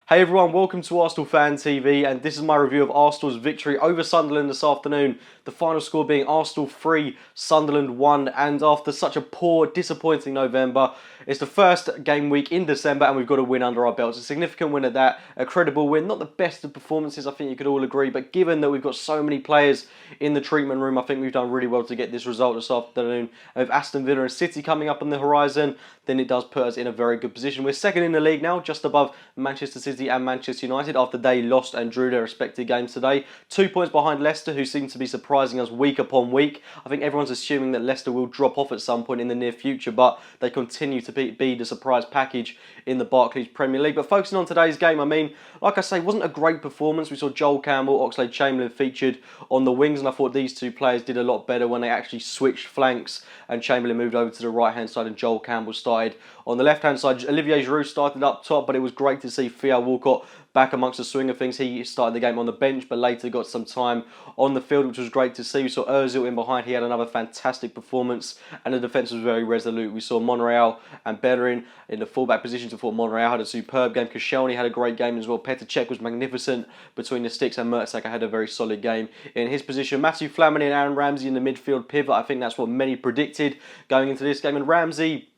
Hey everyone, welcome to Arsenal Fan TV, and this is my review of Arsenal's victory over Sunderland this afternoon. The final score being Arsenal 3, Sunderland 1, and after such a poor, disappointing November, it's the first game week in December and we've got a win under our belts. A significant win at that, a credible win, not the best of performances, I think you could all agree, but given that we've got so many players in the treatment room, I think we've done really well to get this result this afternoon. And with Aston Villa and City coming up on the horizon, then it does put us in a very good position. We're second in the league now, just above Manchester City and Manchester United after they lost and drew their respective games today. 2 points behind Leicester, who seem to be surprising us week upon week. I think everyone's assuming that Leicester will drop off at some point in the near future, but they continue to be the surprise package in the Barclays Premier League. But focusing on today's game, I mean, like I say, it wasn't a great performance. We saw Joel Campbell, Oxlade-Chamberlain featured on the wings, and I thought these two players did a lot better when they actually switched flanks and Chamberlain moved over to the right-hand side and Joel Campbell started on the left-hand side. Olivier Giroud started up top, but it was great to see Theo Walcott back amongst the swing of things. He started the game on the bench, but later got some time on the field, which was great to see. We saw Ozil in behind. He had another fantastic performance, and the defence was very resolute. We saw Monreal and Bellerin in the fullback positions. I thought Monreal had a superb game. Koscielny had a great game as well. Petr Cech was magnificent between the sticks, and Mertesacker had a very solid game in his position. Matthew Flamini and Aaron Ramsey in the midfield pivot. I think that's what many predicted going into this game, and Ramsey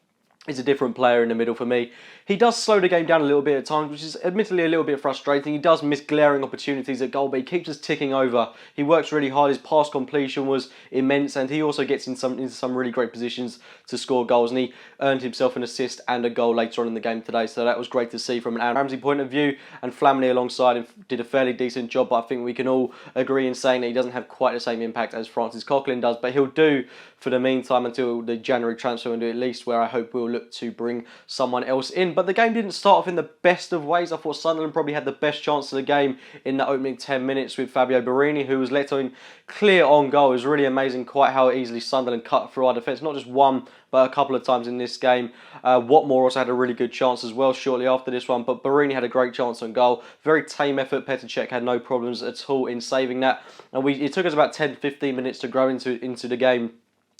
is a different player in the middle for me. He does slow the game down a little bit at times, which is admittedly a little bit frustrating. He does miss glaring opportunities at goal, but he keeps us ticking over. He works really hard. His pass completion was immense, and he also gets into some really great positions to score goals, and he earned himself an assist and a goal later on in the game today, so that was great to see from an Aaron Ramsey point of view, and Flamini alongside him did a fairly decent job, but I think we can all agree in saying that he doesn't have quite the same impact as Francis Coquelin does, but he'll do for the meantime until the January transfer window at least, where I hope we'll look to bring someone else in. But the game didn't start off in the best of ways. I thought Sunderland probably had the best chance of the game in the opening 10 minutes with Fabio Borini, who was let in clear on goal. It was really amazing quite how easily Sunderland cut through our defence, not just one, but a couple of times in this game. Watmore also had a really good chance as well shortly after this one, but Borini had a great chance on goal. Very tame effort. Petr Cech had no problems at all in saving that, and it took us about 10-15 minutes to grow into the game.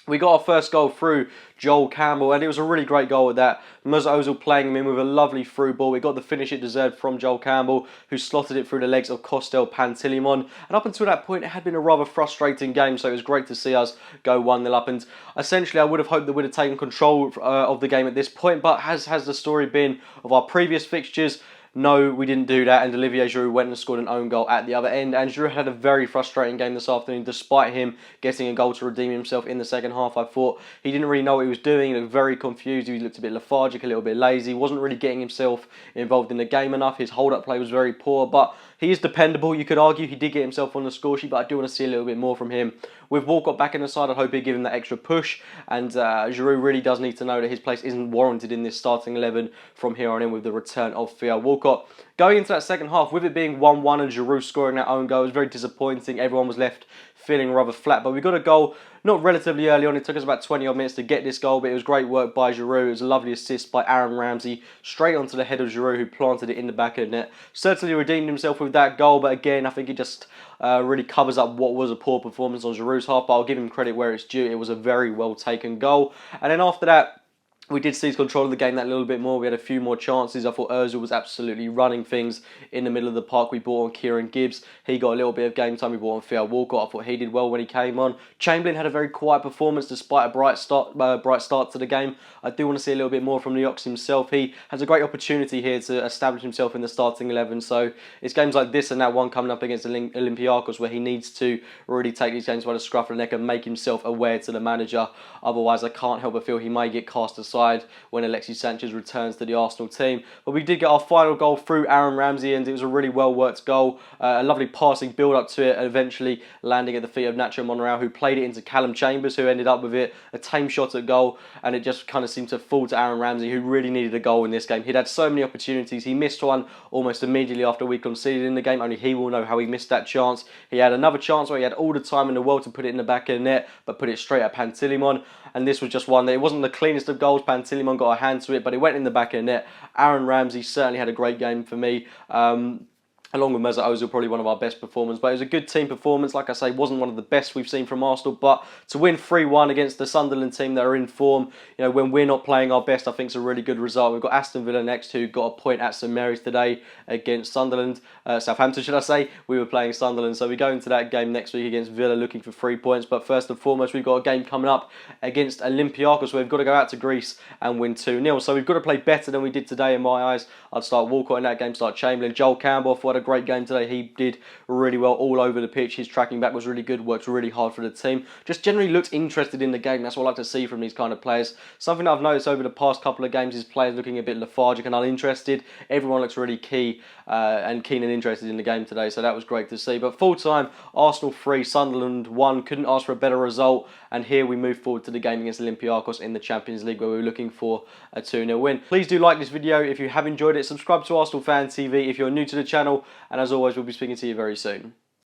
We got our first goal through Joel Campbell, and it was a really great goal with that. Mesut Ozil playing him in with a lovely through ball. We got the finish it deserved from Joel Campbell, who slotted it through the legs of Kostel Pantilimon. And up until that point, it had been a rather frustrating game, so it was great to see us go 1-0 up. And essentially, I would have hoped that we'd have taken control of the game at this point, but has the story been of our previous fixtures? No, we didn't do that, and Olivier Giroud went and scored an own goal at the other end, and Giroud had a very frustrating game this afternoon, despite him getting a goal to redeem himself in the second half. I thought he didn't really know what he was doing. He looked very confused. He looked a bit lethargic, a little bit lazy. He wasn't really getting himself involved in the game enough. His hold-up play was very poor, but he is dependable. You could argue he did get himself on the score sheet, but I do want to see a little bit more from him. With Walcott back in the side, I hope he'd give him that extra push, and Giroud really does need to know that his place isn't warranted in this starting 11 from here on in with the return of Theo Walcott. Going into that second half, with it being 1-1 and Giroud scoring that own goal, it was very disappointing. Everyone was left feeling rather flat, but we got a goal not relatively early on. It took us about 20 odd minutes to get this goal, but it was great work by Giroud. It was a lovely assist by Aaron Ramsey straight onto the head of Giroud, who planted it in the back of the net. Certainly redeemed himself with that goal, but again, I think it just really covers up what was a poor performance on Giroud's half, but I'll give him credit where it's due. It was a very well taken goal. And then after that, we did seize control of the game that little bit more. We had a few more chances. I thought Ozil was absolutely running things in the middle of the park. We brought on Kieran Gibbs. He got a little bit of game time. We brought on Theo Walcott. I thought he did well when he came on. Chamberlain had a very quiet performance despite a bright start to the game. I do want to see a little bit more from the Ox himself. He has a great opportunity here to establish himself in the starting 11. So it's games like this and that one coming up against Olympiacos where he needs to really take these games by the scruff of the neck and make himself aware to the manager. Otherwise, I can't help but feel he may get cast aside when Alexis Sanchez returns to the Arsenal team. But we did get our final goal through Aaron Ramsey, and it was a really well worked goal. A lovely passing build up to it, and eventually landing at the feet of Nacho Monreal, who played it into Callum Chambers, who ended up with it. A tame shot at goal, and it just kind of seemed to fall to Aaron Ramsey, who really needed a goal in this game. He'd had so many opportunities. He missed one almost immediately after we conceded in the game. Only he will know how he missed that chance. He had another chance where he had all the time in the world to put it in the back of the net, but put it straight at Pantilimon. And this was just one that it wasn't the cleanest of goals. Pantilimon got a hand to it, but it went in the back of the net. Aaron Ramsey certainly had a great game for me. along with Mesut Ozil, probably one of our best performers. But it was a good team performance. Like I say, wasn't one of the best we've seen from Arsenal. But to win 3-1 against the Sunderland team that are in form, when we're not playing our best, I think it's a really good result. We've got Aston Villa next, who got a point at St Mary's today against Sunderland. Southampton, should I say. We were playing Sunderland. So we go into that game next week against Villa looking for 3 points. But first and foremost, we've got a game coming up against Olympiacos, where we've got to go out to Greece and win 2-0. So we've got to play better than we did today in my eyes. I'd start Walcott in that game, start Chamberlain. Joel Campbell, had a great game today. He did really well all over the pitch. His tracking back was really good, worked really hard for the team. Just generally looked interested in the game. That's what I like to see from these kind of players. Something that I've noticed over the past couple of games is players looking a bit lethargic and uninterested. Everyone looks really keen and interested in the game today, so that was great to see. But full time, Arsenal 3, Sunderland 1. Couldn't ask for a better result. And here we move forward to the game against Olympiacos in the Champions League, where we were looking for a 2-0 win. Please do like this video if you have enjoyed it. Subscribe to Arsenal Fan TV if you're new to the channel. And as always, we'll be speaking to you very soon.